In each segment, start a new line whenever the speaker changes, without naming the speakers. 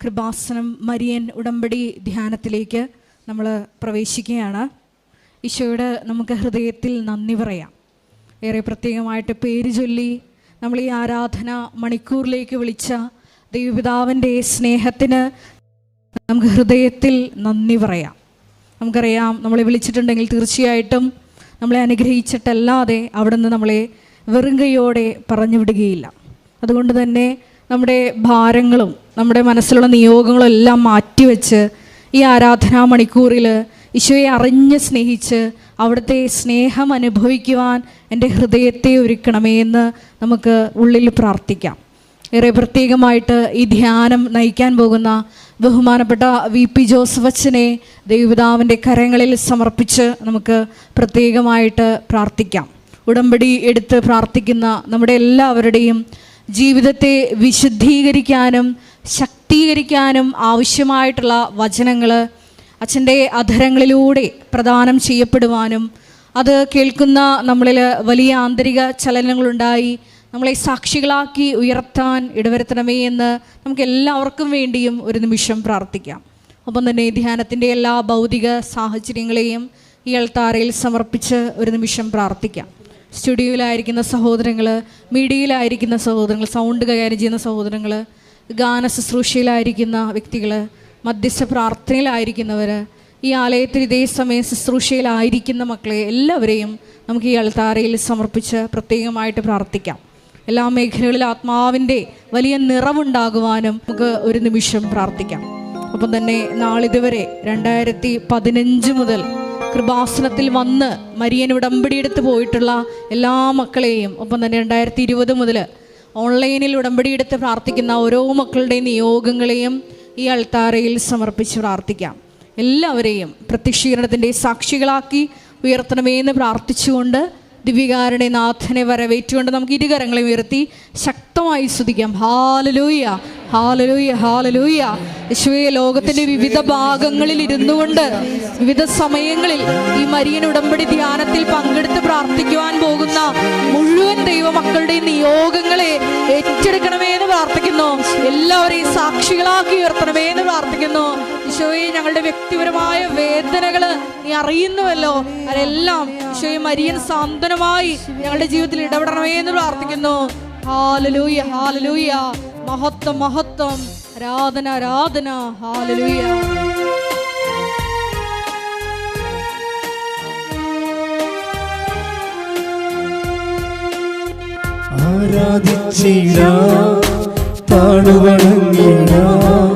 Kripasanam Marian ഉടമ്പടി ധ്യാനത്തിലേക്ക് നമ്മൾ പ്രവേശിക്കുകയാണ്. ഈശോയോട് നമുക്ക് ഹൃദയത്തിൽ നന്ദി പറയാം. ഏറെ പ്രത്യേകമായിട്ട് പേര് ചൊല്ലി നമ്മൾ ഈ ആരാധന മണിക്കൂറിലേക്ക് വിളിച്ച ദൈവപിതാവിൻ്റെ സ്നേഹത്തിന് നമുക്ക് ഹൃദയത്തിൽ നന്ദി പറയാം. നമുക്കറിയാം, നമ്മളെ വിളിച്ചിട്ടുണ്ടെങ്കിൽ തീർച്ചയായിട്ടും നമ്മളെ അനുഗ്രഹിച്ചിട്ടല്ലാതെ അവിടെ നിന്ന് നമ്മളെ വെറും കൈയോടെ പറഞ്ഞു വിടുകയില്ല. അതുകൊണ്ട് തന്നെ നമ്മുടെ ഭാരങ്ങളും നമ്മുടെ മനസ്സിലുള്ള നിയോഗങ്ങളും എല്ലാം മാറ്റിവെച്ച് ഈ ആരാധനാ മണിക്കൂറിൽ ഈശോയെ അറിഞ്ഞ് സ്നേഹിച്ച് അവിടുത്തെ സ്നേഹം അനുഭവിക്കുവാൻ എൻ്റെ ഹൃദയത്തെ ഒരുക്കണമേ എന്ന് നമുക്ക് ഉള്ളിൽ പ്രാർത്ഥിക്കാം. ഏറെ പ്രത്യേകമായിട്ട് ഈ ധ്യാനം നയിക്കാൻ പോകുന്ന ബഹുമാനപ്പെട്ട VP ജോസഫ് അച്ഛനെ ദൈവപിതാവിൻ്റെ കരങ്ങളിൽ സമർപ്പിച്ച് നമുക്ക് പ്രത്യേകമായിട്ട് പ്രാർത്ഥിക്കാം. ഉടമ്പടി എടുത്ത് പ്രാർത്ഥിക്കുന്ന നമ്മുടെ എല്ലാവരുടെയും ജീവിതത്തെ വിശുദ്ധീകരിക്കാനും ശക്തീകരിക്കാനും ആവശ്യമായിട്ടുള്ള വചനങ്ങൾ അച്ഛൻ്റെ അധരങ്ങളിലൂടെ പ്രദാനം ചെയ്യപ്പെടുവാനും അത് കേൾക്കുന്ന നമ്മളിൽ വലിയ ആന്തരിക ചലനങ്ങളുണ്ടായി നമ്മളെ സാക്ഷികളാക്കി ഉയർത്താൻ ഇടവരുത്തണമേ എന്ന് നമുക്ക് എല്ലാവർക്കും വേണ്ടിയും ഒരു നിമിഷം പ്രാർത്ഥിക്കാം. ഒപ്പം തന്നെ ധ്യാനത്തിൻ്റെ എല്ലാ ഭൗതിക സാഹചര്യങ്ങളെയും ഈ അൾത്താരയിൽ സമർപ്പിച്ച് ഒരു നിമിഷം പ്രാർത്ഥിക്കാം. സ്റ്റുഡിയോയിലായിരിക്കുന്ന സഹോദരങ്ങൾ, മീഡിയയിലായിരിക്കുന്ന സഹോദരങ്ങൾ, സൗണ്ട് കൈകാര്യം ചെയ്യുന്ന സഹോദരങ്ങൾ, ഗാന ശുശ്രൂഷയിലായിരിക്കുന്ന വ്യക്തികൾ, മധ്യസ്ഥ പ്രാർത്ഥനയിലായിരിക്കുന്നവർ, ഈ ആലയത്തിൽ ഇതേ സമയം ശുശ്രൂഷയിലായിരിക്കുന്ന മക്കളെ എല്ലാവരെയും നമുക്ക് ഈ അൾത്താരയിൽ സമർപ്പിച്ച് പ്രത്യേകമായിട്ട് പ്രാർത്ഥിക്കാം. എല്ലാ മേഖലകളിലും ആത്മാവിൻ്റെ വലിയ നിറവുണ്ടാകുവാനും നമുക്ക് ഒരു നിമിഷം പ്രാർത്ഥിക്കാം. ഒപ്പം തന്നെ നാളിതുവരെ 2015 മുതൽ കൃപാസനത്തിൽ വന്ന് മരിയൻ ഉടമ്പടിയെടുത്ത് പോയിട്ടുള്ള എല്ലാ മക്കളെയും, ഒപ്പം തന്നെ 2020 മുതൽ ഓൺലൈനിൽ ഉടമ്പടിയെടുത്ത് പ്രാർത്ഥിക്കുന്ന ഓരോ മക്കളുടെ നിയോഗങ്ങളെയും ഈ അൾത്താരയിൽ സമർപ്പിച്ച് പ്രാർത്ഥിക്കാം. എല്ലാവരെയും പ്രത്യക്ഷീകരണത്തിൻ്റെ സാക്ഷികളാക്കി ഉയർത്തണമേ എന്ന് പ്രാർത്ഥിച്ചുകൊണ്ട് ദിവ്യകാരുടെ നാഥനെ വരവേറ്റുകൊണ്ട് നമുക്ക് ഇരുകരങ്ങളെ ഉയർത്തി ശക്തമായി സ്തുതിക്കാം. Hallelujah, hallelujah, hallelujah. യേശുവേ, ലോകത്തിൻ്റെ വിവിധ ഭാഗങ്ങളിൽ ഇരുന്നു കൊണ്ട് വിവിധ സമയങ്ങളിൽ ഈ മരിയൻ ഉടമ്പടി ധ്യാനത്തിൽ പങ്കെടുത്ത് പ്രാർത്ഥിക്കുവാൻ പോകുന്ന മുഴുവൻ ദൈവമക്കളുടെ നിയോഗങ്ങളെ ഏറ്റെടുക്കണമേ എന്ന് പ്രാർത്ഥിക്കുന്നു. എല്ലാവരെയും സാക്ഷികളാക്കി ഉയർത്തണമേ എന്ന് പ്രാർത്ഥിക്കുന്നു. ഈശോയെ, ഞങ്ങളുടെ വ്യക്തിപരമായ വേദനകൾ നീ അറിയുന്നുവല്ലോ, അതെല്ലാം ഈശോയെ മരിയൻ സാന്ത്വനമായി ഞങ്ങളുടെ ജീവിതത്തിൽ ഇടപെടണമേ എന്ന് പ്രാർത്ഥിക്കുന്നു. Hallelujah, hallelujah. മഹത്വം, മഹത്വം, ആരാധന, ആരാധന. ഹാലലൂയ.
ആരാധിച്ചിടാം, താണുവണങ്ങിടാം,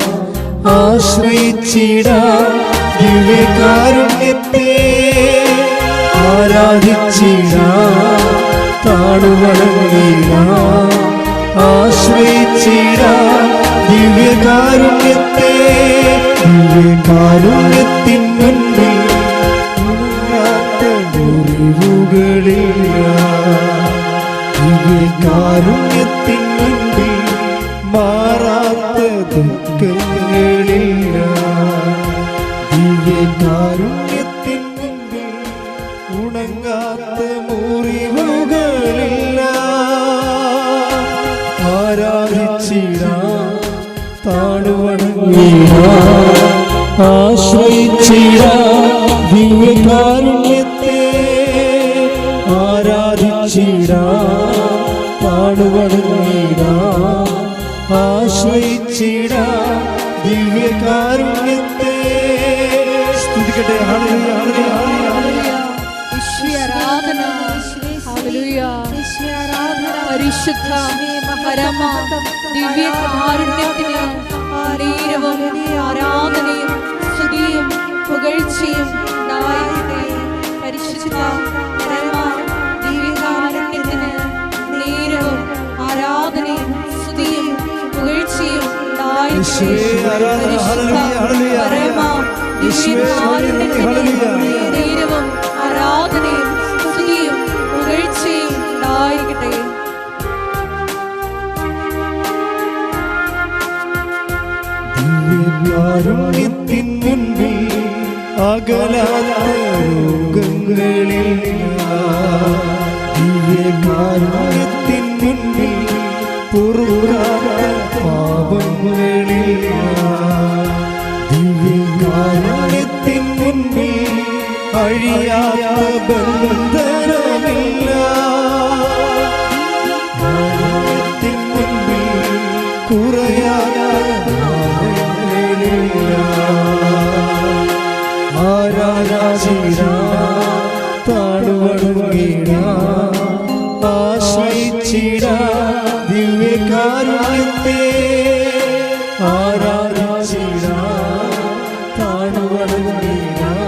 ആശ്രയിച്ചിടാം ദിവ്യകാരുണ്യത്തെ. ആരാധിച്ചിടാം, താണുവണങ്ങിടാം, ആശ്രയിച്ചിടാം ദിവ്യകാരുണ്യത്തെ. ദിവ്യകാരുണ്യത്തിൻ മുൻപിൽ ഉണങ്ങാത്ത മുറിവുകളില്ല. ദിവ്യകാരുണ്യത്തിൻ മുൻപിൽ മാറാത്ത ദുഃഖങ്ങളില്ല. ദിവ്യകാരുണ്യത്തിൻ മുൻപിൽ ഉണങ്ങാത്ത മുറിവുകളില്ല. ആരാധിച്ചിടാം, താണുവണങ്ങിടാം, ആശ്രയിച്ചിടാം ദിവ്യകാരുണ്യത്തെ. ആരാധിച്ചിടാം, താണുവണങ്ങിടാം, ആശ്രയിച്ചിടാം ദിവ്യകാരുണ്യത്തെ. സ്തുതിക്കട്ടെ. ഹല്ലേലൂയ, ഹല്ലേലൂയ, ഹല്ലേലൂയ.
ആരാധന, ഹല്ലേലൂയ. പരിശുദ്ധ പരമ ദിവ്യകാരുണ്യത്തിന് നേരവും ആരാധനയും സ്തുതിയും പുകഴ്ചയും ഉണ്ടായിരിക്കട്ടെ. പരിശുദ്ധ പരമ ദിവ്യകാരുണ്യത്തിന് നേരവും ആരാധനയും സ്തുതിയും പുകഴ്ചയും ഉണ്ടായിരിക്കട്ടെ. പരിശുദ്ധ പരമ ദിവ്യകാരുണ്യത്തിന് നേരവും ആരാധനയും സ്തുതിയും പുകഴ്ചയും ഉണ്ടായിരിക്കട്ടെ.
ദിവ്യകാരുണ്യത്തിൻ മുൻപിൽ അകലാത്ത രോഗങ്ങളില്ല. ദിവ്യകാരുണ്യത്തിൻ മുൻപിൽ പൊറുക്കാത്ത പാപങ്ങളില്ല. അഴിയാത്ത ബന്ധനമില്ല. ആരാധനത്തിൻ മുൻപിൽ കുറയാത്ത ഭാവങ്ങളില്ല. ആരാധിച്ചിടാം, താഴ്വണങ്ങിടാം, ആശ്രയിച്ചിടാം ദിവ്യകാരുണ്യത്തെ. ആരാധിച്ചിടാം, താഴ്വണങ്ങിടാം,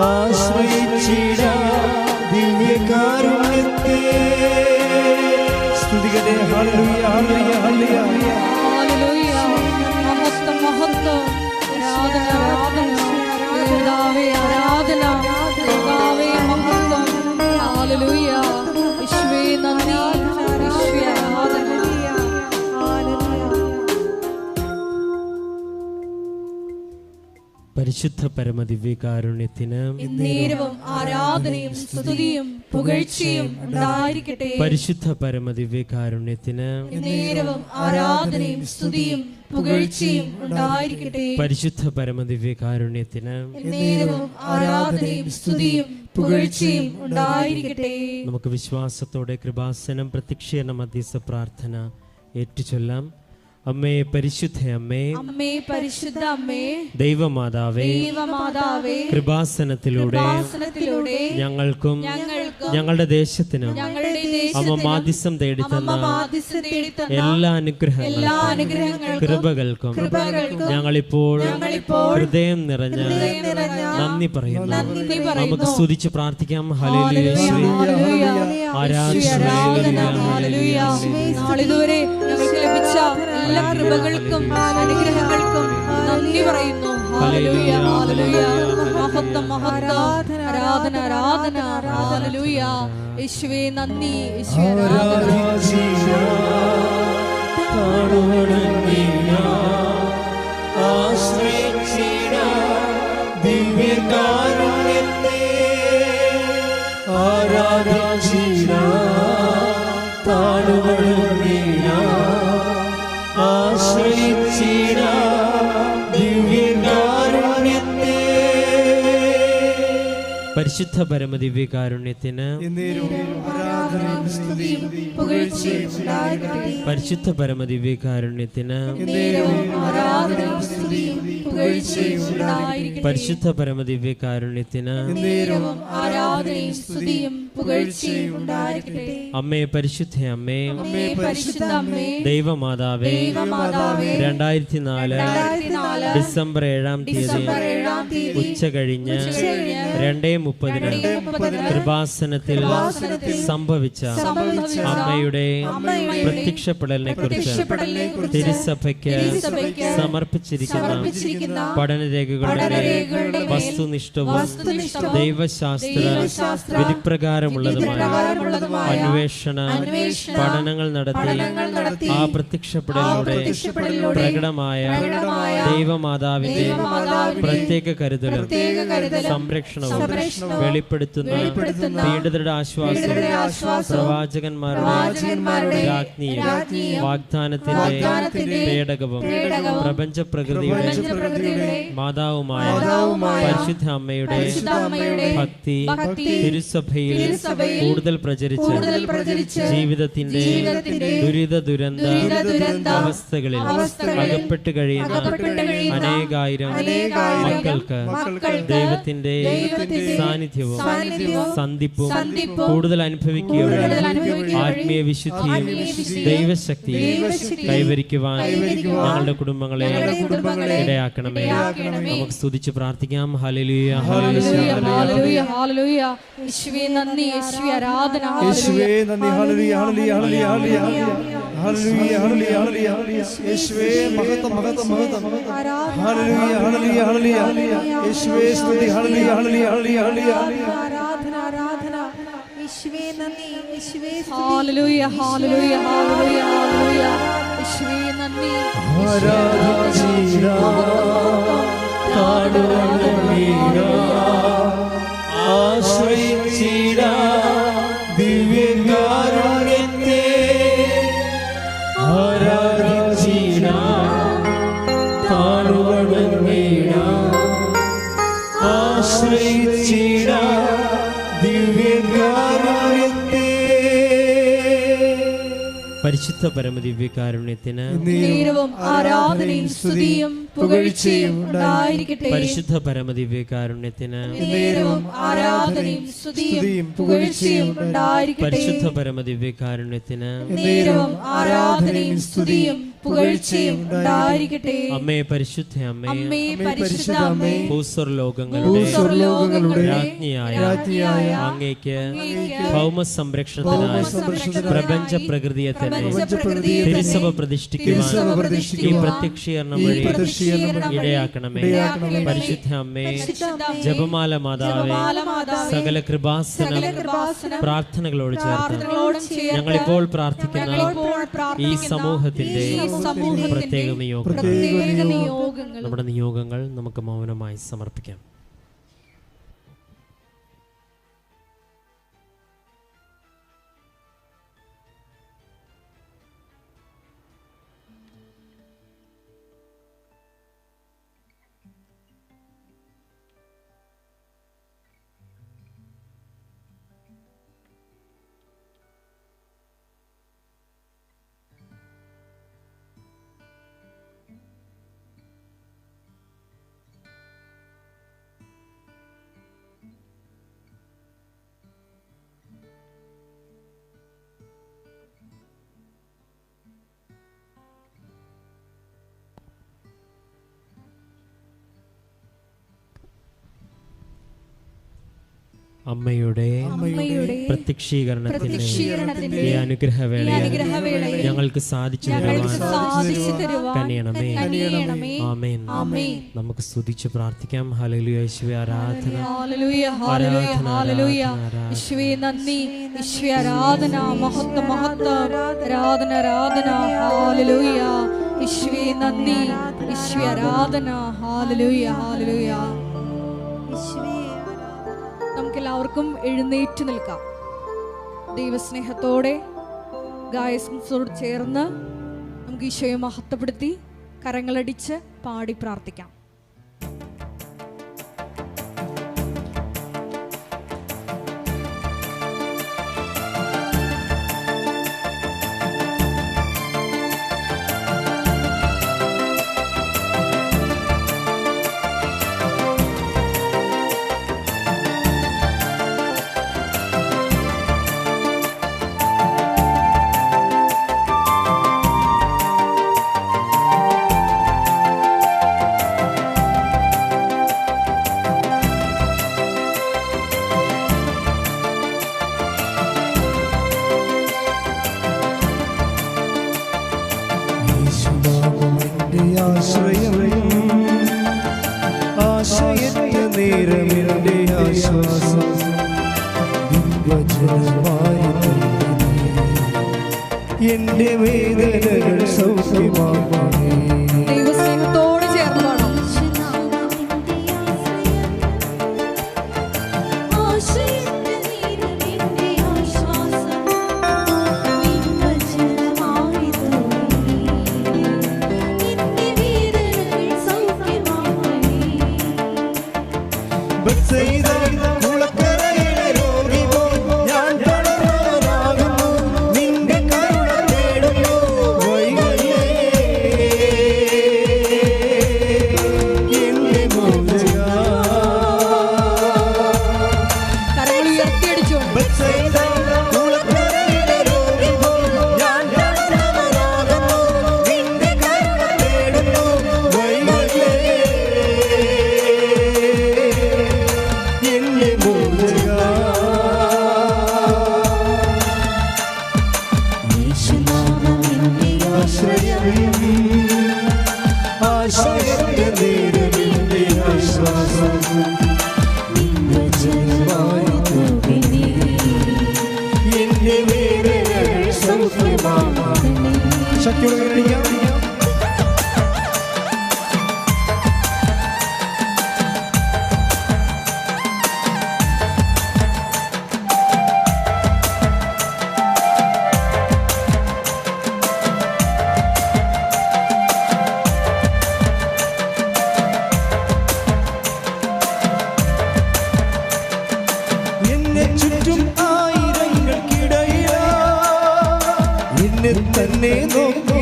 ആശ്രയിച്ചിടാം ദിവ്യകാരുണ്യത്തെ. സ്തുതിക്കട്ടെ. ഹല്ലേലൂയ, ഹല്ലേലൂയ, ഹല്ലേലൂയ.
ഹല്ലേലൂയ. മഹത്വം, മഹത്വം. ആരാധന, ആരാധന. കർത്താവേ, ആരാധന. കർത്താവേ, മഹത്വം. ഹല്ലേലൂയ. യേശുവേ നന്ദി. യേശുവേ ആരാധന.
പരിശുദ്ധ പരമദിവ്യകാരുണ്യത്തിന്
നേരവും ആരാധനയും സ്തുതിയും പുകഴ്ചയും ഉണ്ടായിരിക്കട്ടെ.
പരിശുദ്ധ പരമദിവ്യകാരുണ്യത്തിന്
നേരവും ആരാധനയും സ്തുതിയും പുകഴ്ചയും ഉണ്ടായിരിക്കട്ടെ.
പരിശുദ്ധ പരമദിവ്യകാരുണ്യത്തിന്
നേരവും ആരാധനയും സ്തുതിയും പുകഴ്ചയും ഉണ്ടായിരിക്കട്ടെ.
നമുക്ക് വിശ്വാസത്തോടെ കൃപാസനം പ്രത്യക്ഷീകരണ മധ്യസ്ഥ പ്രാർത്ഥന ഏറ്റുചൊല്ലാം. അമ്മേ, പരിശുദ്ധ അമ്മേ,
അമ്മേ, പരിശുദ്ധ അമ്മേ,
ദൈവമാതാവേ,
ദൈവമാതാവേ,
കൃപാസനത്തിലൂടെ ഞങ്ങൾക്കും ഞങ്ങളുടെ ദേശത്തിനും അമ്മ മാധ്യസ്ഥം തേടിത്തന്ന എല്ലാ അനുഗ്രഹങ്ങൾക്കും കൃപകൾക്കും ഞങ്ങളിപ്പോൾ ഹൃദയം നിറഞ്ഞ നന്ദി പറയുന്നു. നമുക്ക് സ്തുതിച്ച് പ്രാർത്ഥിക്കാം. ഹല്ലേലൂയ,
നാളിതുവരെ ഞങ്ങൾക്ക് ലഭിച്ച എല്ലാ കൃപകൾക്കും അനുഗ്രഹങ്ങൾക്കും നന്ദി പറയുന്നു. ഹല്ലേലൂയ, ഹല്ലേലൂയ. മഹത്വം, മഹത്വം. ആരാധന, ആരാധന. ഹല്ലേലൂയ. യേശുവേ നന്ദി. യേശുവേ ആരാധന.
ദിവ്യകാരുണ്യത്തെ ആരാധിച്ചിടാം, താഴ്വണങ്ങിടാം, ആശ്രയിച്ചിടാം ദിവ്യകാരുണ്യത്തെ.
പരിശുദ്ധ പരമദിവ്യകാരുണ്യത്തിന് പരിശുദ്ധ പരമദിവ്യകാരുണ്യത്തിന് പരിശുദ്ധ പരമദിവ്യകാരുണ്യത്തിന് അമ്മേ, പരിശുദ്ധ അമ്മേ, ദൈവമാതാവേ, 2004 ഡിസംബർ 7-ാം തീയതി ഉച്ച കഴിഞ്ഞ് 2:30 കൃപാസനത്തിൽ സംഭവിച്ച അമ്മയുടെ പ്രത്യക്ഷപ്പെടലിനെ കുറിച്ച് തിരുസഭയ്ക്ക് സമർപ്പിച്ചിരിക്കുന്ന പഠനരേഖകളുടെ വസ്തുനിഷ്ഠവും ദൈവശാസ്ത്ര വിധിപ്രകാരമുള്ളതുമായ അന്വേഷണ പഠനങ്ങൾ നടത്തി ആ പ്രത്യക്ഷപ്പെടലിലൂടെ പ്രകടമായ ദൈവമാതാവിന്റെ പ്രത്യേക കരുതലും സംരക്ഷണവും വെളിപ്പെടുത്തുന്ന പീഡിതരുടെ ആശ്വാസം പ്രവാചകന്മാരുടെ രാജ്ഞിയും വാഗ്ദാനത്തിന്റെ പേടകവും പ്രപഞ്ച പ്രകൃതിയുടെ മാതാവുമായ പരിശുദ്ധ അമ്മയുടെ ഭക്തി തിരുസഭയിൽ കൂടുതൽ പ്രചരിച്ച് ജീവിതത്തിന്റെ ദുരിത അവസ്ഥകളിൽ അകപ്പെട്ട് കഴിയുന്ന അനേകായിരം മക്കൾക്ക് ദൈവത്തിന്റെ സാന്നിധ്യവും സന്ധിപ്പും കൂടുതൽ അനുഭവിക്കുക ആത്മീയ വിശുദ്ധിയും ദൈവശക്തിയും കൈവരിക്കുവാൻ ഞങ്ങളുടെ കുടുംബങ്ങളെ ഇടയാക്കണമേ. നമുക്ക് സ്തുതിച്ച് പ്രാർത്ഥിക്കാം. ഹല്ലേലൂയ,
ഹല്ലേലൂയ, ഹല്ലേലൂയ, ഹല്ലേലൂയ. യേശുവേ നന്ദി. യേശുവേ ആരാധന.
യേശുവേ നന്ദി. ഹല്ലേലൂയ, ഹല്ലേലൂയ, ഹല്ലേലൂയ, ഹല്ലേലൂയ, ഹല്ലേലൂയ, ഹല്ലേലൂയ. യേശുവേ മഹത്വം, മഹത്വം, മഹത്വം. ഹല്ലേലൂയ, ഹല്ലേലൂയ, ഹല്ലേലൂയ. യേശുവേ സ്തുതി. ഹല്ലേലൂയ, ഹല്ലേലൂയ, ഹല്ലേലൂയ, ഹല്ലേലൂയ.
ആരാധന, ആരാധന. യേശുവേ നന്ദി. യേശുവേ
ഹല്ലേലൂയ, ഹല്ലേലൂയ, ഹല്ലേലൂയ, ഹല്ലേലൂയ. യേശുവേ നന്ദി.
ആരാധിച്ചിടാം, താഴ്വണങ്ങിടാം, ആശ്രയിച്ചിടാം ദിവ്യകാരുണ്യത്തെ. ആരാധിച്ചിടാം, താഴ്വണങ്ങിടാം, ആശ്രയിച്ചിടാം ആശ്രയിച്ചിടാം ദിവ്യകാരുണ്യത്തെ.
പരിശുദ്ധ പരമദിവ്യകാരുണ്യത്തിന്
നേരവും ആരാധനയും സ്തുതിയും പുകഴ്ചയും ഉണ്ടായിരിക്കട്ടെ.
പരിശുദ്ധ പരമദിവ്യകാരുണ്യത്തിന്
നേരവും ആരാധനയും സ്തുതിയും പുകഴ്ചയും ഉണ്ടായിരിക്കട്ടെ.
പരിശുദ്ധ പരമദിവ്യകാരുണ്യത്തിന്
നേരവും ആരാധനയും സ്തുതിയും പുകഴ്ചയും ഉണ്ടായിരിക്കട്ടെ.
അമ്മേ പരിശുദ്ധ അമ്മേ,
അമ്മേ പരിശുദ്ധ അമ്മേ,
ഭൂസ്വർലോകങ്ങളുടെ രാജ്ഞിയായ അങ്ങേക്ക് ഭൗമ സംരക്ഷണത്തിനായി പ്രപഞ്ച പ്രകൃതിയെ തന്നെ തിരുസഭ പ്രതിഷ്ഠിക്കുവാൻ ഈ പ്രത്യക്ഷീകരണം വഴി ഇടയാക്കണമേ. പരിശുദ്ധ അമ്മേ, ജപമാല മാതാവേ, സകല കൃപാസനം പ്രാർത്ഥനകളോട് ചേർത്ത് ഞങ്ങളിപ്പോൾ പ്രാർത്ഥിക്കുന്ന ഈ സമൂഹത്തിന്റെ പ്രത്യേക നിയോഗങ്ങൾ, നമ്മുടെ നിയോഗങ്ങൾ നമുക്ക് മൗനമായി സമർപ്പിക്കാം. അമ്മയുടെ പ്രത്യക്ഷീകരണത്തിന്റെ ഈ അനുഗ്രഹവേളയിൽ ഞങ്ങൾക്ക് സാധിച്ചു തരുവാൻ കനിയണമേ. ആമേൻ. നമുക്ക് സ്തുതിച്ച് പ്രാർത്ഥിക്കാം. ഹല്ലേലൂയ. യേശുവേ ആരാധന,
ഹല്ലേലൂയ, ഹല്ലേലൂയ, ഹല്ലേലൂയ. യേശുവേ നന്ദി, യേശുവേ ആരാധന, മഹത്വം, മഹത്വം, ആരാധന, ആരാധന. ഹല്ലേലൂയ. യേശുവേ നന്ദി, യേശുവേ ആരാധന. ഹല്ലേലൂയ, ഹല്ലേലൂയ. നമുക്കെല്ലാവർക്കും എഴുന്നേറ്റ് നിൽക്കാം. ദൈവസ്നേഹത്തോടെ ഗായസോട് ചേർന്ന് നമുക്ക് ഈശോയെ മഹത്വപ്പെടുത്തി കരങ്ങളടിച്ച് പാടി പ്രാർത്ഥിക്കാം.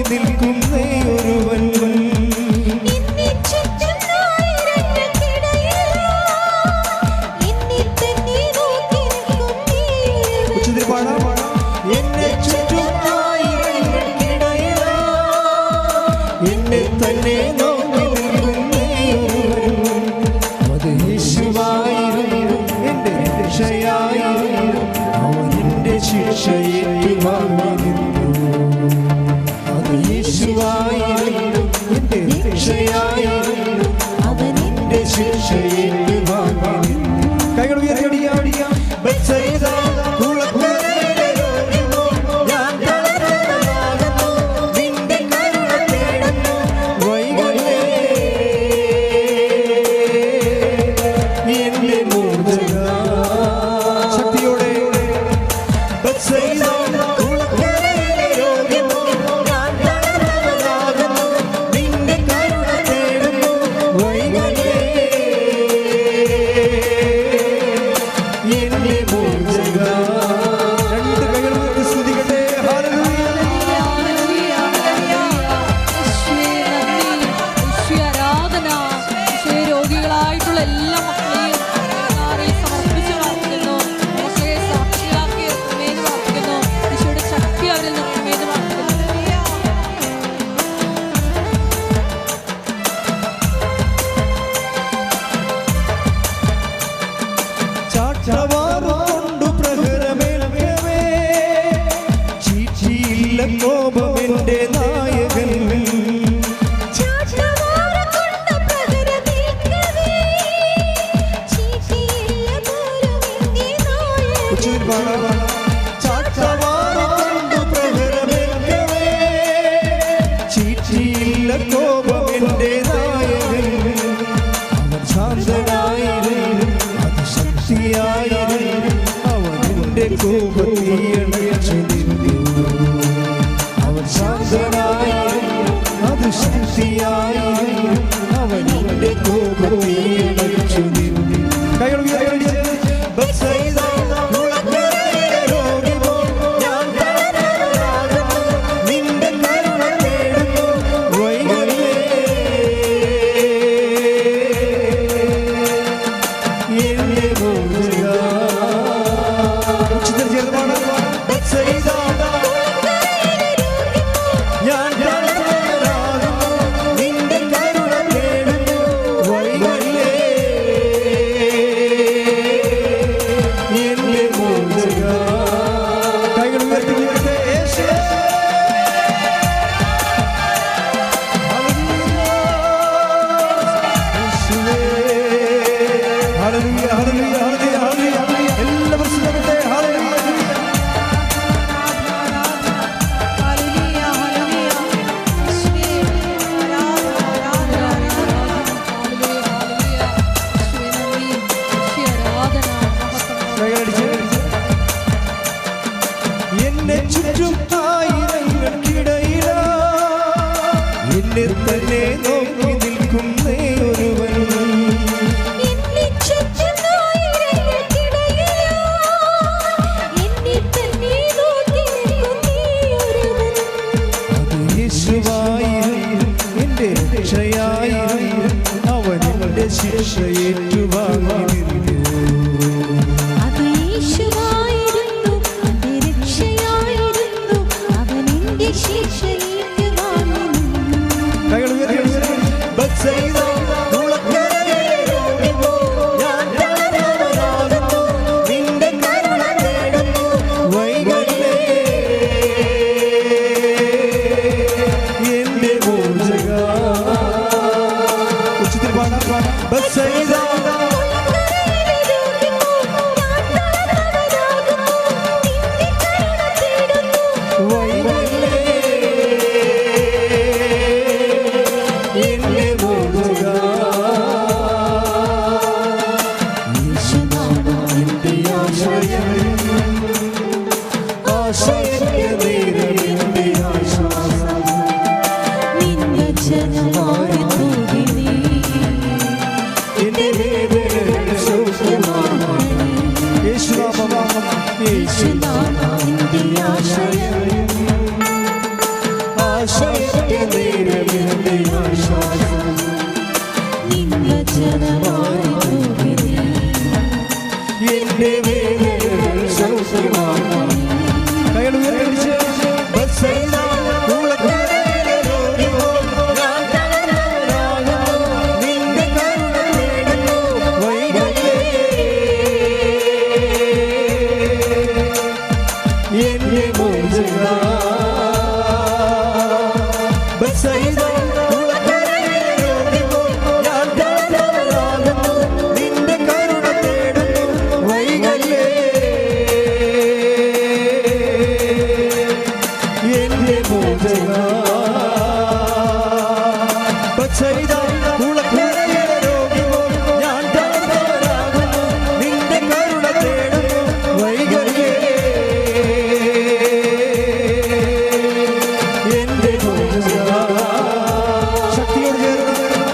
നിൽക്കുന്നേ ഒരുവൻ. ഉച്ചത്തിൽ പാടാം. എന്നെ ചുറ്റും ആയിരങ്ങൾക്കിടയിലാ എന്നെ തന്നെ നോക്കി നിൽക്കുന്നേ ഒരുവൻ. അത് യേശുവായിരുന്നു, എന്റെ രക്ഷയായിരുന്നു. അവൻ എന്റെ ശിക്ഷ ഏറ്റുവാങ്ങി നിന്നു. അത് യേശുവായിരുന്നു, എന്റെ രക്ഷയായിരുന്നു. അവൻ എന്റെ ശിക്ഷ ഏറ്റുവാങ്ങി നിന്നു. കൈകൾ ഉയർത്തിയടിയാടിയാ ബത്സയിദ കുളക്കരയിലെ രോഗിയോ ഞാൻ തളർന്നവനാകുന്നു. നിന്റെ കരുണ തേടുന്നു വൈകല്ലേ എന്റെ മോചക. ശക്തിയോടെ ബത്സയിദ കുളക്കരയിലെ രോഗിയോ ഞാൻ തളർന്നവനാകുന്നു. നിന്റെ കരുണ തേടുന്നു വൈകല്ലേ എന്റെ മോചക. രണ്ട് കൈകൾ ഉയർത്തി സ്തുതിക്കട്ടെ. ഹല്ലേലൂയ.
രോഗികളായിട്ടുള്ള എല്ലാ മക്കളെയും സമർപ്പിച്ച് പ്രാർത്ഥിക്കുന്നു. സാക്ഷിയാക്കി പ്രാർത്ഥിക്കുന്നു. ഈശോയുടെ ശക്തി അവരിൽ നിർത്തുമേന്ന് പ്രാർത്ഥിക്കുന്നു.
ചാട്ടവാറുകൊണ്ടു പ്രഹരമേൽക്കവേ ചീച്ചിയില്ല കോപമെന്റെ നായകൻ. ഉച്ചത്തിൽ പാടാം. ചാട്ടവാറുകൊണ്ടു പ്രഹരമേൽക്കവേ ചീച്ചിയില്ല കോപമെന്റെ നായകൻ. അവൻ ശാന്തനായിരുന്നു, അതിശക്തിയായിരുന്നു. അവൻ എന്റെ കോപത്തീയണച്ചു നിന്നു. അവൻ ശാന്തനായിരുന്നു, അതിശക്തിയായിരുന്നു. അവൻ എന്റെ കോപത്തീയണച്ചു നിന്നു. കൈകൾ ഉയർത്തി ബത്സയിദ കുളക്കരയിലെ രോഗിയോ ഞാൻ തളർന്നവനാകുന്നു. നിന്റെ കരുണ തേടുന്നു വൈകല്ലേ എന്റെ മോചക. ഉച്ചത്തിൽ ചേർന്ന് പാടാം. ബത്സയിദ ഞാൻ തളർന്നവനാകുന്നു. നിന്റെ കരുണ തേടുന്നു വൈകല്ലേ എന്റെ മോചക. കൈകൾ ഉയർത്തി ഉയർത്തി യേശുവേ. ഹല്ലേലൂയ, ഹല്ലേലൂയ, ഹല്ലേലൂയ, ഹല്ലേലൂയ, ഹല്ലേലൂയ. എല്ലാവരും സ്തുതിക്കട്ടെ. ഹല്ലേലൂയ. കൈകളടിച്ച് എന്നെ ചുറ്റും ആയിരങ്ങൾക്കിടയിലാ എന്നെ തന്നെ നോക്കി നിൽക്കുന്നേ ഒരുവൻ. അത് യേശുവായിരുന്നു, എന്റെ രക്ഷയായിരുന്നു. അവൻ എന്റെ ശിക്ഷ ഏറ്റുവാങ്ങി നിന്നു. കൈകൾ ഉയർത്തി ബത്സയിദ കുളക്കരയിലെ രോഗിയോ ഞാൻ തളർന്നവനാകുന്നു. നിന്റെ കരുണ തേടുന്നു വൈകല്ലേ എന്റെ മോചക. ഉച്ചത്തിൽ പാടാം. ബത്സയിദ വൈകല്ലേ എന്റെ മോചക. യേശുനാമം എന്റെ ആശ്രയം, ആശ്രയത്തിന്റെ നേരം എന്റെ ആശ്വാസം. എന്റെ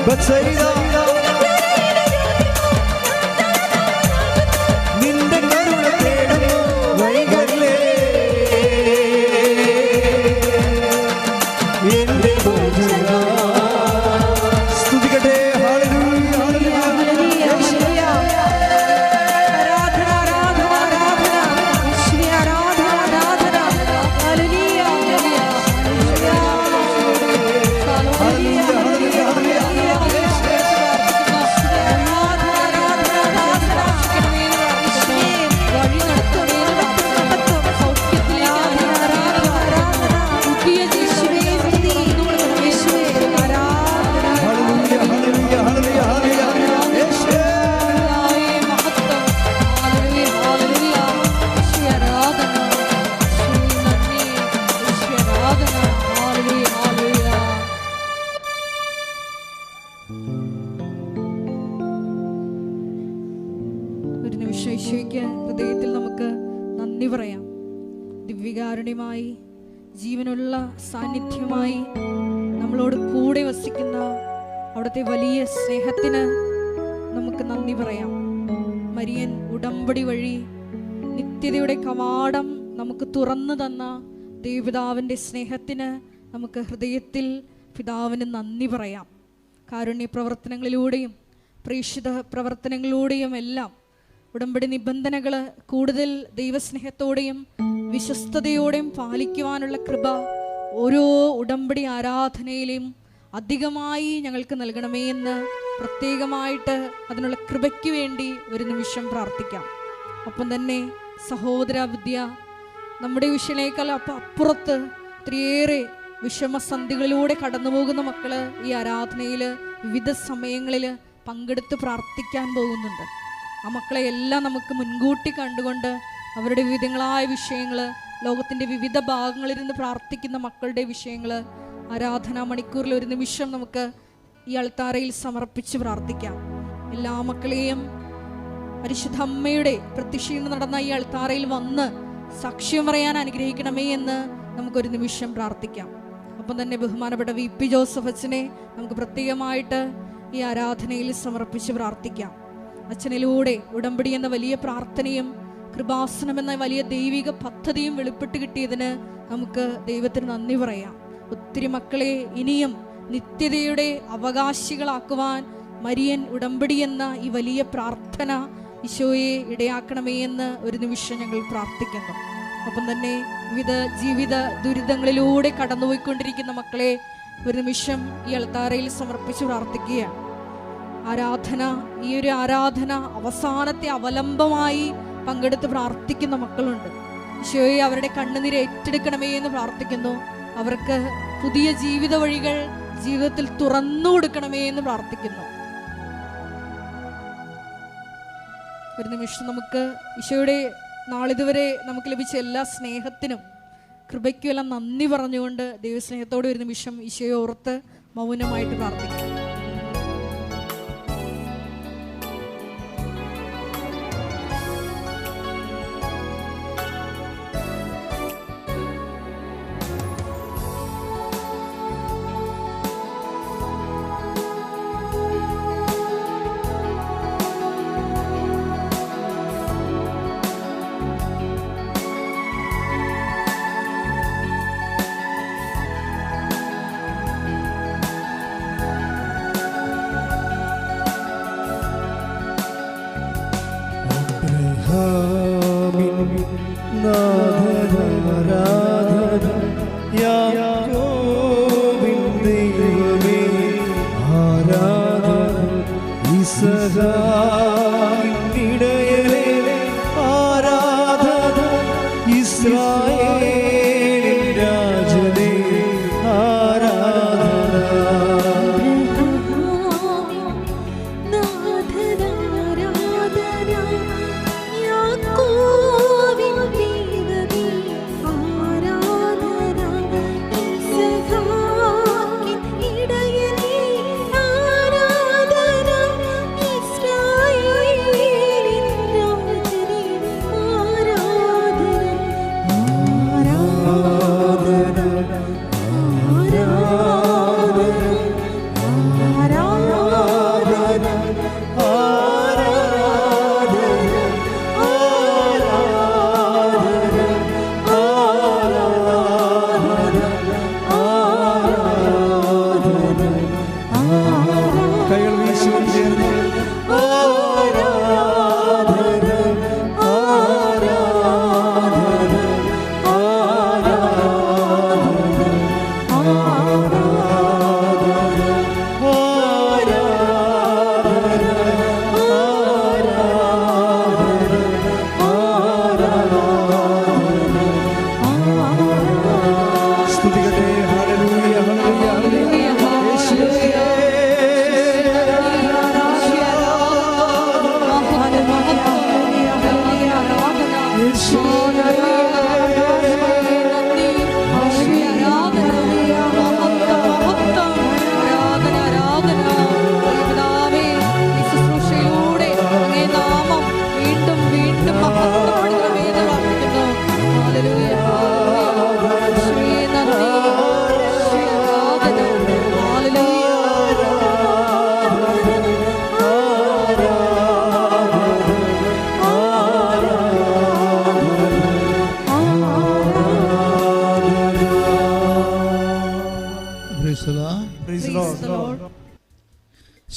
ബത്സയിദ നിന്റെ കരുണ തേടും വഴികളിലേ എന്റെ ഭോജന സ്തുതിക്കട്ടെ. ഹല്ലേലൂയ ഹല്ലേലൂയ
യേശുവേ ആരാധന ആരാധന ആരാധന യേശുവേ ആരാധന ആരാധന ഹല്ലേലൂയ ഒരു നിമിഷം ഈശോയ്ക്ക് ഹൃദയത്തിൽ നമുക്ക് നന്ദി പറയാം. ദിവ്യകാരുണ്യമായി ജീവനുള്ള സാന്നിധ്യമായി നമ്മളോട് കൂടെ വസിക്കുന്ന അവിടുത്തെ വലിയ സ്നേഹത്തിന് നമുക്ക് നന്ദി പറയാം. മരിയൻ ഉടമ്പടി വഴി നിത്യതയുടെ കവാടം നമുക്ക് തുറന്നു തന്ന ദൈവപിതാവിൻ്റെ സ്നേഹത്തിന് നമുക്ക് ഹൃദയത്തിൽ പിതാവിന് നന്ദി പറയാം. കാരുണ്യ പ്രവർത്തനങ്ങളിലൂടെയും പ്രേക്ഷിത പ്രവർത്തനങ്ങളിലൂടെയും എല്ലാം ഉടമ്പടി നിബന്ധനകൾ കൂടുതൽ ദൈവസ്നേഹത്തോടെയും വിശ്വസ്തയോടെയും പാലിക്കുവാനുള്ള കൃപ ഓരോ ഉടമ്പടി ആരാധനയിലും അധികമായി ഞങ്ങൾക്ക് നൽകണമേ എന്ന് പ്രത്യേകമായിട്ട് അതിനുള്ള കൃപയ്ക്ക് വേണ്ടി ഒരു നിമിഷം പ്രാർത്ഥിക്കാം. ഒപ്പം തന്നെ സഹോദര വിദ്യ നമ്മുടെ വിഷയനേക്കാൾ അപ്പുറത്ത് ഒത്തിരിയേറെ വിഷമസന്ധികളിലൂടെ കടന്നു പോകുന്ന മക്കള് ഈ ആരാധനയിൽ വിവിധ സമയങ്ങളിൽ പങ്കെടുത്ത് പ്രാർത്ഥിക്കാൻ പോകുന്നുണ്ട്. ആ മക്കളെ എല്ലാം നമുക്ക് മുൻകൂട്ടി കണ്ടുകൊണ്ട് അവരുടെ വിവിധങ്ങളായ വിഷയങ്ങൾ, ലോകത്തിൻ്റെ വിവിധ ഭാഗങ്ങളിലിരുന്ന് പ്രാർത്ഥിക്കുന്ന മക്കളുടെ വിഷയങ്ങൾ ആരാധനാ മണിക്കൂറിൽ ഒരു നിമിഷം നമുക്ക് ഈ അൾത്താരയിൽ സമർപ്പിച്ച് പ്രാർത്ഥിക്കാം. എല്ലാ മക്കളെയും പരിശുദ്ധ അമ്മയുടെ പ്രത്യക്ഷീകരണം നടന്ന ഈ അൾത്താരയിൽ വന്ന് സാക്ഷ്യം പറയാൻ അനുഗ്രഹിക്കണമേ എന്ന് നമുക്കൊരു നിമിഷം പ്രാർത്ഥിക്കാം. ഒപ്പം തന്നെ ബഹുമാനപ്പെട്ട VP ജോസഫ് അച്ഛനെ നമുക്ക് പ്രത്യേകമായിട്ട് ഈ ആരാധനയിൽ സമർപ്പിച്ച് പ്രാർത്ഥിക്കാം. അച്ഛനിലൂടെ ഉടമ്പടി എന്ന വലിയ പ്രാർത്ഥനയും കൃപാസനം എന്ന വലിയ ദൈവിക പദ്ധതിയും വെളിപ്പെട്ട് കിട്ടിയതിന് നമുക്ക് ദൈവത്തിന് നന്ദി പറയാം. ഒത്തിരി മക്കളെ ഇനിയും നിത്യതയുടെ അവകാശികളാക്കുവാൻ മരിയൻ ഉടമ്പടി എന്ന ഈ വലിയ പ്രാർത്ഥന ഈശോയെ ഇടയാക്കണമേ എന്ന് ഒരു നിമിഷം ഞങ്ങൾ പ്രാർത്ഥിക്കുന്നു. ഒപ്പം തന്നെ വിവിധ ജീവിത ദുരിതങ്ങളിലൂടെ കടന്നുപോയിക്കൊണ്ടിരിക്കുന്ന മക്കളെ ഒരു നിമിഷം ഈ അൾത്താരയിൽ സമർപ്പിച്ച് പ്രാർത്ഥിക്കുകയാണ്. ആരാധന, ഈ ഒരു ആരാധന അവസാനത്തെ അവലംബമായി പങ്കെടുത്ത് പ്രാർത്ഥിക്കുന്ന മക്കളുണ്ട്. ഈശോയെ അവരുടെ കണ്ണുനീര് ഏറ്റെടുക്കണമേ എന്ന് പ്രാർത്ഥിക്കുന്നു. അവർക്ക് പുതിയ ജീവിത വഴികൾ ജീവിതത്തിൽ തുറന്നു കൊടുക്കണമേ എന്ന് പ്രാർത്ഥിക്കുന്നു. ഒരു നിമിഷം നമുക്ക് ഈശോയുടെ നാളിതുവരെ നമുക്ക് ലഭിച്ച എല്ലാ സ്നേഹത്തിനും കൃപയ്ക്കും എല്ലാം നന്ദി പറഞ്ഞുകൊണ്ട് ദൈവസ്നേഹത്തോടെ ഒരു നിമിഷം ഈശോയെ ഓർത്ത് മൗനമായിട്ട് പ്രാർത്ഥിക്കാം.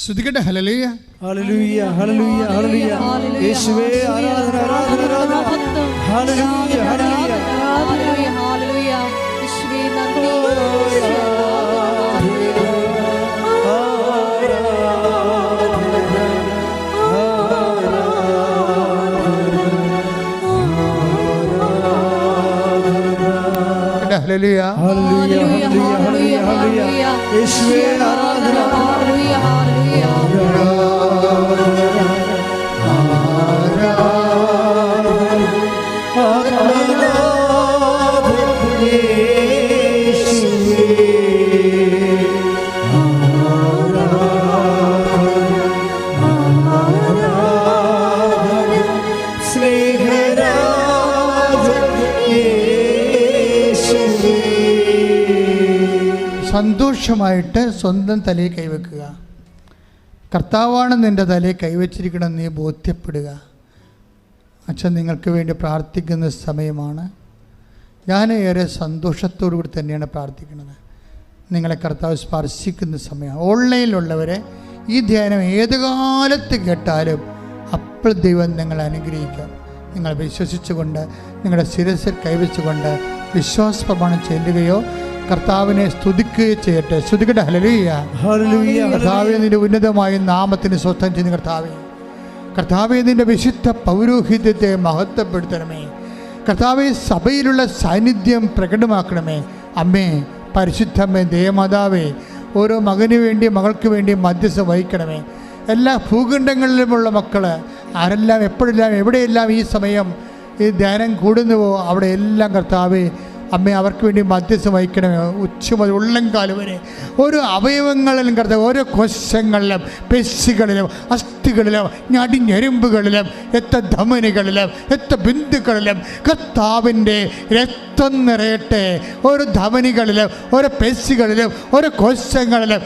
ശ്രുതികട്ടെ. ഹല്ലേലൂയ,
ഹല്ലേലൂയ, ഹല്ലേലൂയ, ഹല്ലേലൂയ. യേശുവേ ആരാധന, ആരാധന, ആരാധന. ഹല്ലേലൂയ, ഹല്ലേലൂയ,
ഹല്ലേലൂയ, ഹല്ലേലൂയ. യേശുവേ നന്ദി.
ഹല്ലേലൂയ,
ഹല്ലേലൂയ, ഹല്ലേലൂയ, ഹല്ലേലൂയ. യേശുവേ ആരാധന,
ഹല്ലേലൂയ, ഹല്ലേലൂയ.
സന്തോഷമായിട്ട് സ്വന്തം തലയിൽ കൈവെക്കുക. കർത്താവാണ് നിൻ്റെ തലയിൽ കൈവച്ചിരിക്കണം നീ ബോധ്യപ്പെടുക. അച്ഛൻ നിങ്ങൾക്ക് വേണ്ടി പ്രാർത്ഥിക്കുന്ന സമയമാണ്. ഞാൻ ഏറെ സന്തോഷത്തോടു കൂടി തന്നെയാണ് പ്രാർത്ഥിക്കുന്നത്. നിങ്ങളെ കർത്താവ് സ്പർശിക്കുന്ന സമയമാണ്. ഓൺലൈനിലുള്ളവരെ ഈ ധ്യാനം ഏത് കാലത്ത് കേട്ടാലും അപ്പോൾ ദൈവം നിങ്ങളെ അനുഗ്രഹിക്കാം. നിങ്ങൾ വിശ്വസിച്ചുകൊണ്ട് നിങ്ങളുടെ ശിരസിൽ കൈവച്ചുകൊണ്ട് വിശ്വാസപ്രമാണം ചെല്ലുകയോ കർത്താവിനെ സ്തുതിക്കുകയോ ചെയ്യട്ടെ. സ്തുതിക്കട്ടെ. ഹല്ലേലൂയ,
ഹല്ലേലൂയ.
കർത്താവേ നിന്റെ ഉന്നതമായ നാമത്തിന് സ്വസ്ഥം ചെയ്യുന്ന കർത്താവേ, കർത്താവേ നിന്റെ വിശുദ്ധ പൗരോഹിത്യത്തെ മഹത്വപ്പെടുത്തണമേ. കർത്താവേ സഭയിലുള്ള സാന്നിധ്യം പ്രകടമാക്കണമേ. അമ്മേ, പരിശുദ്ധമ്മേ, ദേവമാതാവേ, ഓരോ മകന് വേണ്ടി മകൾക്ക് വേണ്ടി മധ്യസ്ഥ വഹിക്കണമേ. എല്ലാ ഭൂഖണ്ഡങ്ങളിലുമുള്ള മക്കൾ ആരെല്ലാം എപ്പോഴെല്ലാം എവിടെയെല്ലാം ഈ സമയം ഈ ധ്യാനം കൂടുന്നുവോ അവിടെ എല്ലാം കർത്താവേ അമ്മേ അവർക്ക് വേണ്ടി മധ്യസ്ഥം വഹിക്കണമേ. ഉച്ച മുതൽ ഉള്ളംകാല് വരെ ഓരോ അവയവങ്ങളിലും കർത്താവ് ഓരോ കോശങ്ങളിലും പേശികളിലും അസ്ഥികളിലും ഞടിഞ്ഞെരുമ്പുകളിലും ധമനികളിലും ബിന്ദുക്കളിലും കർത്താവിൻ്റെ രക്തം നിറയട്ടെ. ഓരോ ധമനികളിലും ഓരോ പേശികളിലും ഓരോ കോശങ്ങളിലും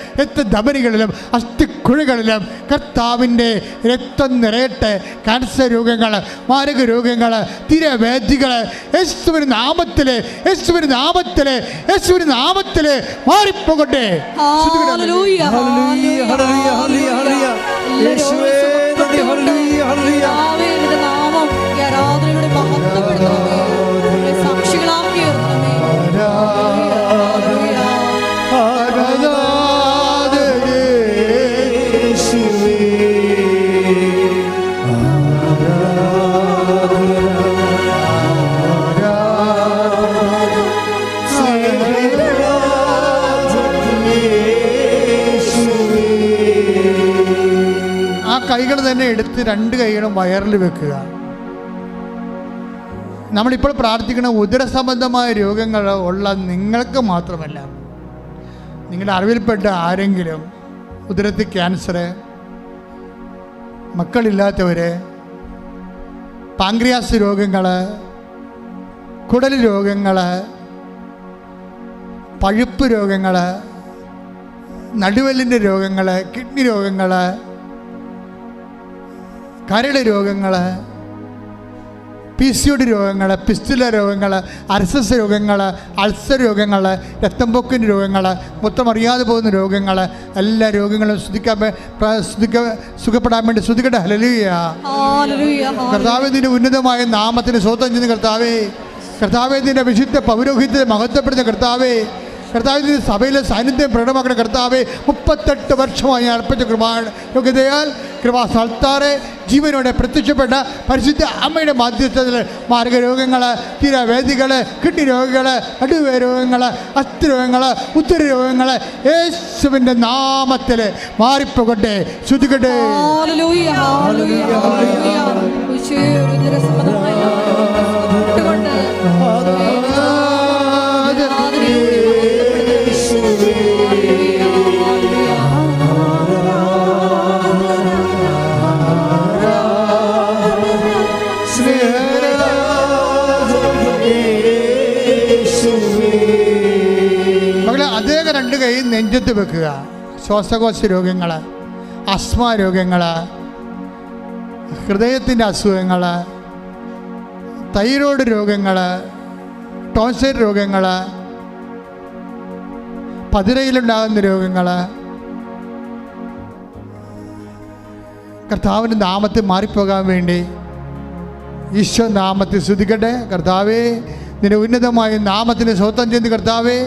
ധമനികളിലും അസ്ഥിക്കുഴികളിലും കർത്താവിൻ്റെ രക്തം നിറയട്ടെ. ക്യാൻസർ രോഗങ്ങൾ, മാരക രോഗങ്ങൾ, തിരവേദികൾ യേശുവിന്റെ നാമത്തിലെ യേശുവിന്റെ നാമത്തിലെ യേശുവിന്റെ നാമത്തിലെ മാറിപ്പോകട്ടെ.
ഹല്ലേലൂയ,
ഹല്ലേലൂയ, ഹല്ലേലൂയ, ഹല്ലേലൂയ. യേശുവേ നന്ദി. ഹല്ലേലൂയ, ഹല്ലേലൂയ.
കർത്താവേ, നിന്റെ നാമം ഈ ആരാധനയുടെ മഹത്വപ്പെടുത്തണമേ. നമ്മളെ സാക്ഷികളാക്കി ഉയർത്തണമേ. ഹല്ലേലൂയ.
കൈകൾ തന്നെ എടുത്ത് രണ്ട് കൈകളും വയറിൽ വെക്കുക. നമ്മളിപ്പോൾ പ്രാർത്ഥിക്കുന്ന ഉദരസംബന്ധമായ രോഗങ്ങൾ ഉള്ള നിങ്ങൾക്ക് മാത്രമല്ല, നിങ്ങളുടെ അറിവിൽപ്പെട്ട ആരെങ്കിലും ഉദരത്തിൽ ക്യാൻസർ, മക്കളില്ലാത്തവർ, പാങ്ക്രിയാസ് രോഗങ്ങൾ, കുടൽ രോഗങ്ങൾ, പഴുപ്പ് രോഗങ്ങൾ, നടുവെല്ലിൻ്റെ രോഗങ്ങൾ, കിഡ്നി രോഗങ്ങൾ, കരട് രോഗങ്ങൾ, PCOD രോഗങ്ങൾ, പിസ്തുല രോഗങ്ങൾ, അർസസ് രോഗങ്ങൾ, അൾസർ രോഗങ്ങൾ, രക്തംപൊക്കിൻ്റെ രോഗങ്ങൾ, മൊത്തം അറിയാതെ പോകുന്ന രോഗങ്ങൾ, എല്ലാ രോഗങ്ങളും സുഖപ്പെടാൻ വേണ്ടി സ്തുതിക്കട്ടെ. ഹല്ലേലൂയ, കർത്താവേ നിന്റെ ഉന്നതമായ നാമത്തിന് സ്വന്തം ചെയ്യുന്ന കർത്താവേ, കർത്താവേ നിന്റെ വിശുദ്ധ പൗരോഹിത്യത്തെ മഹത്വപ്പെടുന്ന കർത്താവേ, കർത്താവിൻ്റെ സഭയിലെ സാന്നിധ്യം പ്രകടമാക്കുന്ന കർത്താവെ 38 വർഷമായി അർപ്പിച്ച യോഗ്യതയാൽ കൃപാസ്ഥാനത്താറെ ജീവനോടെ പ്രത്യക്ഷപ്പെട്ട പരിശുദ്ധ അമ്മയുടെ മാധ്യസ്ഥത്തിൽ മാർഗരോഗങ്ങൾ, തീരവേദികൾ, കിഡ്നി രോഗങ്ങൾ, നടുവേ രോഗങ്ങൾ, അസ്ഥി രോഗങ്ങൾ, ഉത്തര രോഗങ്ങൾ യേശുവിൻ്റെ നാമത്തിൽ മാറിപ്പോകട്ടെ. ശ്രുതികട്ടെ. രണ്ട് കൈ നെഞ്ചത്ത് വെക്കുക. ശ്വാസകോശ രോഗങ്ങൾ, അസ്മ രോഗങ്ങൾ, ഹൃദയത്തിൻ്റെ അസുഖങ്ങൾ, തൈറോയ്ഡ് രോഗങ്ങൾ, ടോൺസിൽ രോഗങ്ങൾ, പതിരയിലുണ്ടാകുന്ന രോഗങ്ങൾ, കർത്താവിൻ്റെ നാമത്തിൽ മാറിപ്പോകാൻ വേണ്ടി ഈശോ നാമത്തിൽ സ്തുതിക്കട്ടെ. കർത്താവേ, നിന്റെ ഉന്നതമായ നാമത്തിന് സ്വന്തം ചെയ്ത് കർത്താവേ,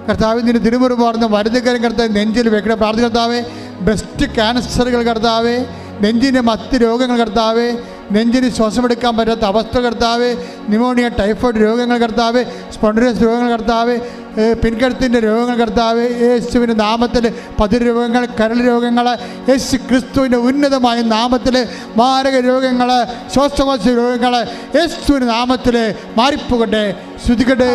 കർത്താവ് നിന്റെ തിരുമുറിവാർന്ന വലുതുകരം കർത്താവ് നെഞ്ചിൽ വെക്കണം. പ്രാർത്ഥന കർത്താവേ, ബ്രസ്റ്റ് ക്യാൻസറുകൾ കർത്താവേ, നെഞ്ചിൻ്റെ മറ്റ് രോഗങ്ങൾ കർത്താവേ, നെഞ്ചിന് ശ്വാസമെടുക്കാൻ പറ്റാത്ത അവസ്ഥ കർത്താവേ, ന്യൂമോണിയ, ടൈഫോയിഡ് രോഗങ്ങൾ കർത്താവേ, സ്പോണ്ടിലോസിസ് രോഗങ്ങൾ കർത്താവേ, പിൻകഴുത്തിൻ്റെ രോഗങ്ങൾ കർത്താവേ, യേശുവിൻ്റെ നാമത്തിൽ പതിർ രോഗങ്ങൾ, കരൾ രോഗങ്ങൾ, യേശു ക്രിസ്തുവിൻ്റെ ഉന്നതമായ നാമത്തിൽ മാരക രോഗങ്ങൾ, ശ്വാസകോശ രോഗങ്ങൾ യേശുവിൻ്റെ നാമത്തിൽ മാറിപ്പോകട്ടെ. ശ്രുതിക്കട്ടെ.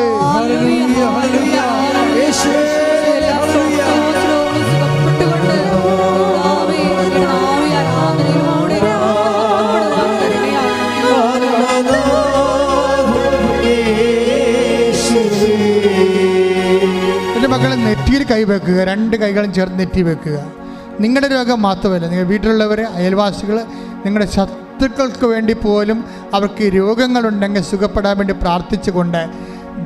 എൻ്റെ മക്കളെ നെറ്റിയിൽ കൈവെക്കുക, രണ്ട് കൈകളും ചേർത്ത് നെറ്റി വെക്കുക. നിങ്ങളുടെ രോഗം മാത്രമല്ല, നിങ്ങളുടെ വീട്ടിലുള്ളവർ, അയൽവാസികൾ, നിങ്ങളുടെ ശത്രുക്കൾക്ക് വേണ്ടി പോലും അവർക്ക് രോഗങ്ങളുണ്ടെങ്കിൽ സുഖപ്പെടാൻ വേണ്ടി പ്രാർത്ഥിച്ചുകൊണ്ട്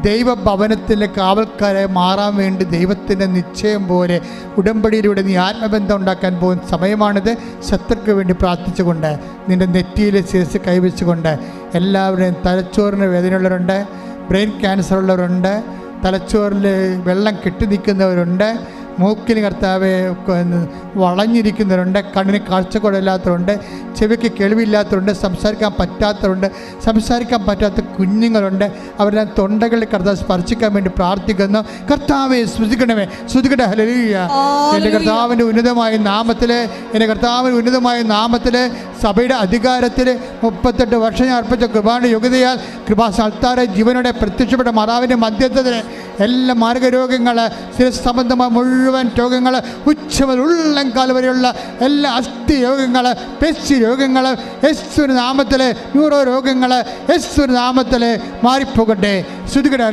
ദൈവഭവനത്തിലെ കാവൽക്കാരെ മാറാൻ വേണ്ടി ദൈവത്തിൻ്റെ നിശ്ചയം പോലെ ഉടമ്പടിയിലൂടെ നീ ആത്മബന്ധം ഉണ്ടാക്കാൻ പോകുന്ന സമയമാണിത്. ശത്രുക്ക് വേണ്ടി പ്രാർത്ഥിച്ചുകൊണ്ട് നിൻ്റെ നെറ്റിയിൽ ശിരസ് കൈവച്ചുകൊണ്ട് എല്ലാവരുടെയും തലച്ചോറിന് വേദനയുള്ളവരുണ്ട്, ബ്രെയിൻ ക്യാൻസർ ഉള്ളവരുണ്ട്, തലച്ചോറിൽ വെള്ളം കെട്ടി നിൽക്കുന്നവരുണ്ട്, മൂക്കിന് കർത്താവെ വളഞ്ഞിരിക്കുന്നവരുണ്ട്, കണ്ണിന് കാഴ്ചക്കുറവില്ലാത്തവരുണ്ട്, ചെവിക്ക് കേൾവിയില്ലാത്തവരുണ്ട്, സംസാരിക്കാൻ പറ്റാത്തവരുണ്ട്, സംസാരിക്കാൻ പറ്റാത്ത കുഞ്ഞുങ്ങളുണ്ട്. അവരെല്ലാം തൊണ്ടകളിൽ കർത്താവ് സ്പർശിക്കാൻ വേണ്ടി പ്രാർത്ഥിക്കുന്നു. കർത്താവെ സ്തുതിക്കണമേ, സ്തുതിക്കട്ടെ. ഹല്ലേലൂയ. എൻ്റെ കർത്താവിൻ്റെ ഉന്നതമായ നാമത്തിൽ, എൻ്റെ കർത്താവിൻ്റെ ഉന്നതമായ നാമത്തിൽ സഭയുടെ അധികാരത്തിൽ 38 വർഷം ഞാൻ അർപ്പിച്ച കൃപാന്റെ യോഗ്യതയാൽ കൃപാസ്ഥാനത്താറെ ജീവനോടെ പ്രത്യക്ഷപ്പെട്ട മാതാവിൻ്റെ മധ്യത്തിൽ എല്ലാ മാർഗരോഗങ്ങൾ, ശിരസംബന്ധമായ മുഴുവൻ രോഗങ്ങൾ, ഉച്ചമുതൽ ഉള്ളംകാൽ വരെയുള്ള എല്ലാ അസ്ഥി രോഗങ്ങൾ, പേശി രോഗങ്ങൾ യേശുവിന്റെ നാമത്തിൽ, ന്യൂറോ രോഗങ്ങൾ യേശുവിന്റെ നാമത്തിൽ മാറിപ്പോകട്ടെ. ശ്രുതികട.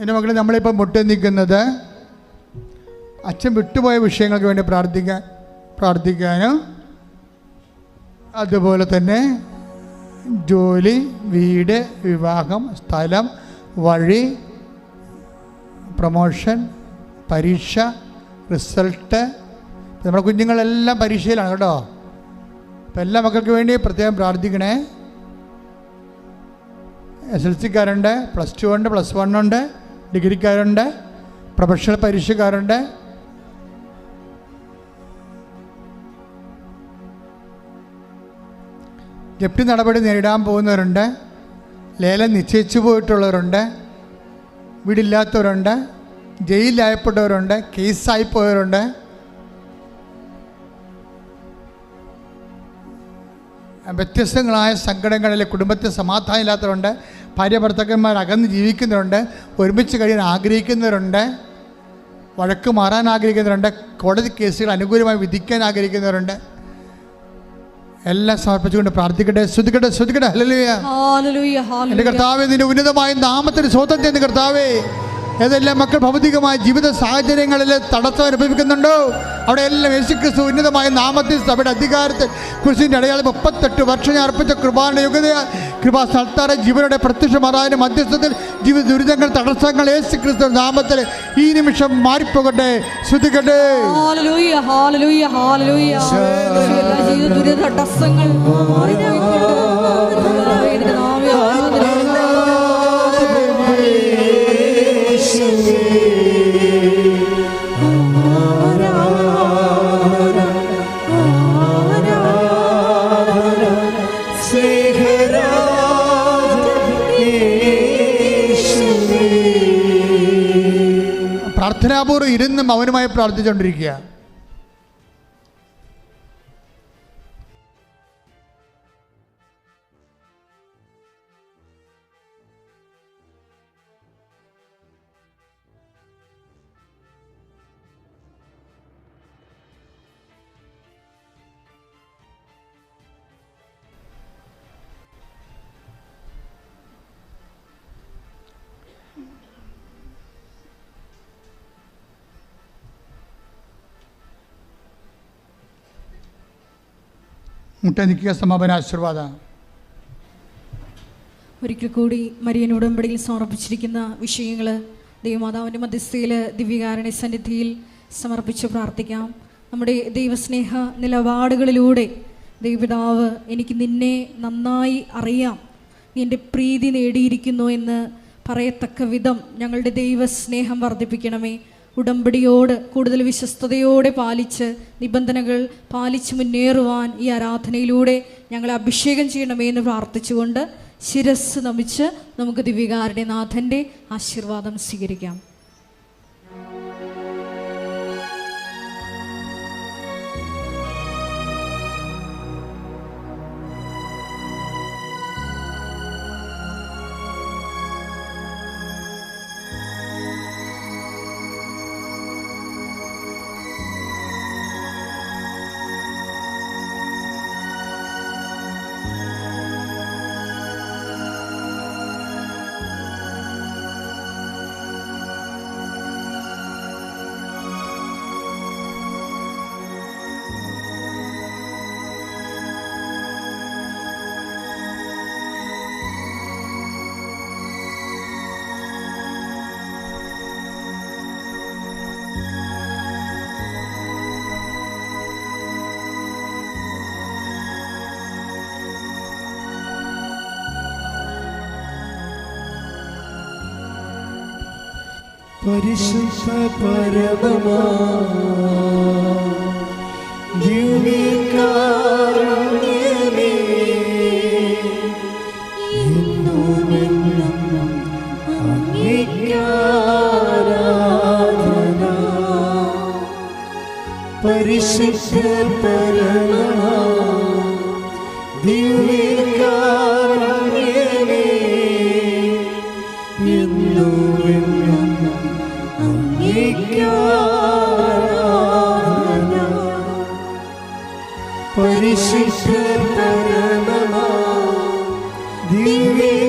എൻ്റെ മക്കളെ, നമ്മളിപ്പോൾ മുട്ടുനിൽക്കുന്നത് അച്ഛൻ വിട്ടുപോയ വിഷയങ്ങൾക്ക് വേണ്ടി പ്രാർത്ഥിക്കാനും അതുപോലെ തന്നെ ജോലി, വീട്, വിവാഹം, സ്ഥലം, വഴി, പ്രൊമോഷൻ, പരീക്ഷ, റിസൾട്ട്. നമ്മുടെ കുഞ്ഞുങ്ങളെല്ലാം പരീക്ഷയിലാണ് കേട്ടോ. അപ്പം എല്ലാ മക്കൾക്ക് വേണ്ടി പ്രത്യേകം പ്രാർത്ഥിക്കണേ. SLC-കാരുണ്ട്, +2 ഉണ്ട്, +1 ഉണ്ട്, ഡിഗ്രിക്കാരുണ്ട്, പ്രൊഫഷണൽ പരീക്ഷക്കാരുണ്ട്. ജപ്തി നടപടി നേരിടാൻ പോകുന്നവരുണ്ട്, ലേലം നിശ്ചയിച്ചു പോയിട്ടുള്ളവരുണ്ട്, വീടില്ലാത്തവരുണ്ട്, ജയിലിലായപ്പെട്ടവരുണ്ട്, കേസായി പോയവരുണ്ട്. വ്യത്യസ്തങ്ങളായ സങ്കടങ്ങളിൽ കുടുംബത്തിൽ സമാധാനം ഇല്ലാത്തവരുണ്ട്, ഭാര്യ ഭർത്താക്കന്മാർ അകന്ന് ജീവിക്കുന്നവരുണ്ട്, ഒരുമിച്ച് കഴിയാൻ ആഗ്രഹിക്കുന്നവരുണ്ട്, വഴക്ക് മാറാൻ ആഗ്രഹിക്കുന്നവരുണ്ട്, കോടതി കേസുകൾ അനുകൂലമായി വിധിക്കാൻ ആഗ്രഹിക്കുന്നവരുണ്ട്. എല്ലാം സമർപ്പിച്ചുകൊണ്ട് പ്രാർത്ഥിക്കട്ടെ. ശ്രുതിക്കട്ടെ, ശ്രുതിക്കട്ടെ. ഹല്ലേലൂയ. എൻ്റെ കർത്താവേ, നിന്റെ ഉന്നതമായ നാമത്തിന് സ്വന്തം ചെയ്യുന്ന കർത്താവേ, ഏതെല്ലാം മക്കൾ ഭൗതികമായ ജീവിത സാഹചര്യങ്ങളിൽ തടസ്സം അനുഭവിക്കുന്നുണ്ടോ അവിടെ എല്ലാം യേശുക്രിസ്തു ഉന്നതമായ നാമത്തിൽ സഭയുടെ അധികാരത്തിൽ കുരിശിൻ്റെ അടയാളം 38 വർഷം ഞാൻ അർപ്പിച്ച കൃപാന്റെ യോഗ്യതയാൽ കൃപാസ്ഥാനത്താറെ ജീവനോടെ പ്രത്യക്ഷമാറാനും മധ്യസ്ഥത്തിൽ ജീവിത ദുരിതങ്ങൾ, തടസ്സങ്ങൾ യേശുക്രിസ്തു നാമത്തിൽ ഈ നിമിഷം മാറിപ്പോകട്ടെ. ശ്രുതിക്കട്ടെ. പ്രാർത്ഥനാപൂർവ്വം ഇരുന്ന് മൗനമായി പ്രാർത്ഥിച്ചുകൊണ്ടിരിക്കുക. മുട്ട നിൽക്കുക. സമാപന ആശീർവാദം.
ഒരിക്കൽ കൂടി മരിയൻ ഉടമ്പടിയിൽ സമർപ്പിച്ചിരിക്കുന്ന വിഷയങ്ങൾ ദൈവമാതാവിൻ്റെ മധ്യസ്ഥയിൽ ദിവ്യകാരുണ്യ സന്നിധിയിൽ സമർപ്പിച്ച് പ്രാർത്ഥിക്കാം. നമ്മുടെ ദൈവസ്നേഹ നിലപാടുകളിലൂടെ ദൈവപിതാവ് എനിക്ക് നിന്നെ നന്നായി അറിയാം, നീ എൻ്റെ പ്രീതി നേടിയിരിക്കുന്നു എന്ന് പറയത്തക്ക വിധം ഞങ്ങളുടെ ദൈവസ്നേഹം വർദ്ധിപ്പിക്കണമേ. ഉടമ്പടിയോട് കൂടുതൽ വിശ്വസ്തയോടെ പാലിച്ച് നിബന്ധനകൾ പാലിച്ച് മുന്നേറുവാൻ ഈ ആരാധനയിലൂടെ ഞങ്ങളെ അഭിഷേകം ചെയ്യണമേ എന്ന് പ്രാർത്ഥിച്ചുകൊണ്ട് ശിരസ് നമിച്ച് നമുക്ക് ദിവ്യകാരുണ്യനാഥൻ്റെ ആശീർവാദം സ്വീകരിക്കാം.
പരിശുദ്ധ പരമമാ ദിവ്യകാരുണ്യമേ, എന്നുമെന്നും അങ്ങേക്ക് ആരാധന. പരിശുദ്ധ പരമമാ ദിവ്യകാരുണ്യമേ, എന്നുമെന്നും പരിശുദ്ധ പരമമാ ദിവ്യ